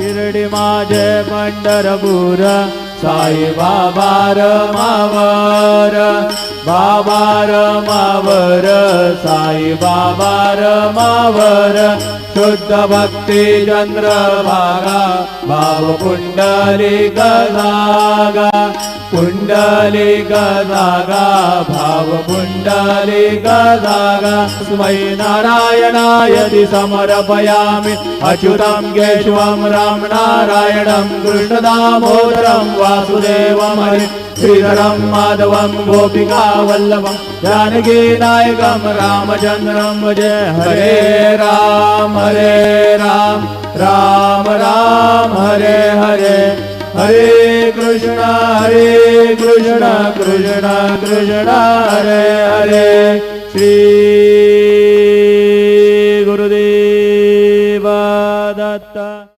शिर्डी माझे पंढरपूर साई बाबा रमावर, बाबा रमावर, साई बाबा रमावर, शुद्ध भक्ती चंद्रभागा, भाव पुंडलिक जागा, पुंडलिक जागा, भाव पुंडलिक जागा। तस्मै नारायणाय समर्पयामि अच्युतं केशवं राम नारायणं कृष्ण दामोदरं वासुदेवं हरे श्रीधरं माधवं गोपिका वल्लभं जानकी नायकं रामचन्द्रं भजे। हरे राम राम राम हरे हरे, हरे कृष्ण कृष्ण कृष्ण हरे हरे। श्री गुरुदेव दत्त।